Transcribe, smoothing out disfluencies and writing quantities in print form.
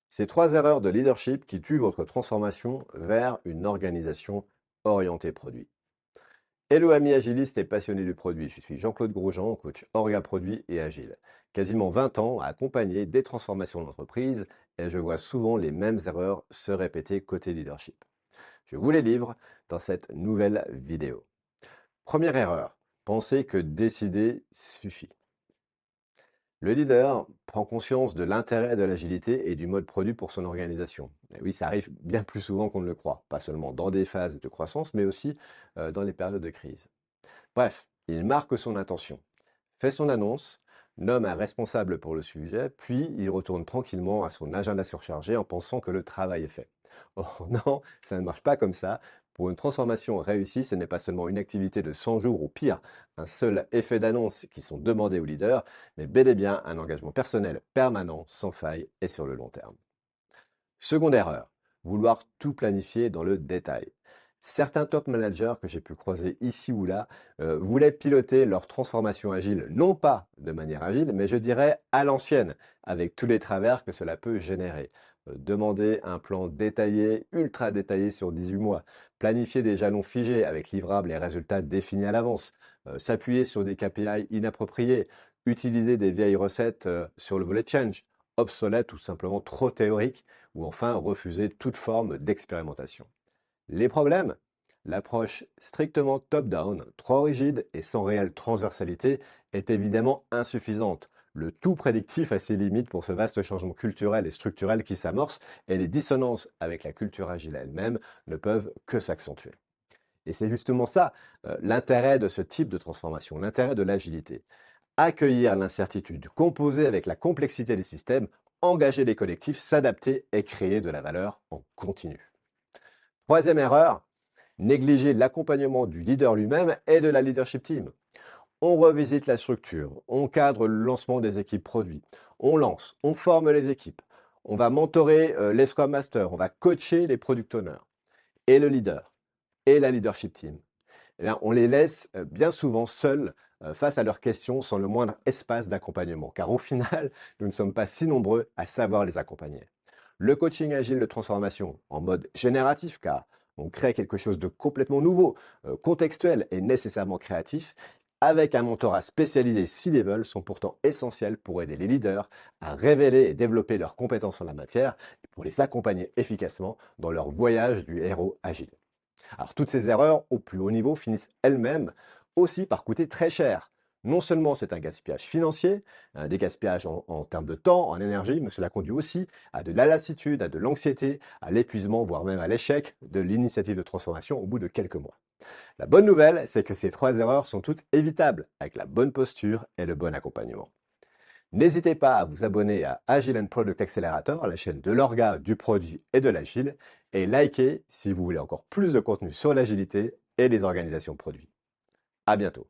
Ces 3 erreurs de leadership qui tuent votre transformation vers une organisation orientée produit. Hello amis agilistes et passionnés du produit, je suis Jean-Claude Grosjean, coach Orga Produit et Agile. Quasiment 20 ans à accompagner des transformations d'entreprise et je vois souvent les mêmes erreurs se répéter côté leadership. Je vous les livre dans cette nouvelle vidéo. Première erreur, penser que décider suffit. Le leader prend conscience de l'intérêt de l'agilité et du mode produit pour son organisation. Et oui, ça arrive bien plus souvent qu'on ne le croit, pas seulement dans des phases de croissance, mais aussi dans les périodes de crise. Bref, il marque son intention, fait son annonce, nomme un responsable pour le sujet, puis il retourne tranquillement à son agenda surchargé en pensant que le travail est fait. Or non, ça ne marche pas comme ça. Pour une transformation réussie, ce n'est pas seulement une activité de 100 jours ou pire, un seul effet d'annonce qui sont demandés aux leaders, mais bel et bien un engagement personnel permanent, sans faille et sur le long terme. Seconde erreur, vouloir tout planifier dans le détail. Certains top managers que j'ai pu croiser ici ou là voulaient piloter leur transformation agile, non pas de manière agile, mais je dirais à l'ancienne, avec tous les travers que cela peut générer. Demander un plan détaillé, ultra détaillé sur 18 mois, planifier des jalons figés avec livrables et résultats définis à l'avance, s'appuyer sur des KPI inappropriés, utiliser des vieilles recettes sur le volet change, obsolètes ou simplement trop théoriques, ou enfin refuser toute forme d'expérimentation. Les problèmes? L'approche strictement top-down, trop rigide et sans réelle transversalité est évidemment insuffisante. Le tout prédictif a ses limites pour ce vaste changement culturel et structurel qui s'amorce et les dissonances avec la culture agile elle-même ne peuvent que s'accentuer. Et c'est justement ça, l'intérêt de ce type de transformation, l'intérêt de l'agilité. Accueillir l'incertitude, composer avec la complexité des systèmes, engager les collectifs, s'adapter et créer de la valeur en continu. Troisième erreur, négliger l'accompagnement du leader lui-même et de la leadership team. On revisite la structure, on cadre le lancement des équipes produits, on lance, on forme les équipes, on va mentorer les Scrum Masters, on va coacher les Product Owners et le leader et la leadership team. Eh bien, on les laisse bien souvent seuls face à leurs questions sans le moindre espace d'accompagnement, car au final, nous ne sommes pas si nombreux à savoir les accompagner. Le coaching agile de transformation en mode génératif, car on crée quelque chose de complètement nouveau, contextuel et nécessairement créatif, avec un mentorat spécialisé C-level sont pourtant essentiels pour aider les leaders à révéler et développer leurs compétences en la matière et pour les accompagner efficacement dans leur voyage du héros agile. Alors toutes ces erreurs au plus haut niveau finissent elles-mêmes aussi par coûter très cher. Non seulement c'est un gaspillage financier, des gaspillages en termes de temps, en énergie, mais cela conduit aussi à de la lassitude, à de l'anxiété, à l'épuisement, voire même à l'échec de l'initiative de transformation au bout de quelques mois. La bonne nouvelle, c'est que ces 3 erreurs sont toutes évitables avec la bonne posture et le bon accompagnement. N'hésitez pas à vous abonner à Agile and Product Accelerator, la chaîne de l'orga, du produit et de l'agile, et likez si vous voulez encore plus de contenu sur l'agilité et les organisations produits. À bientôt.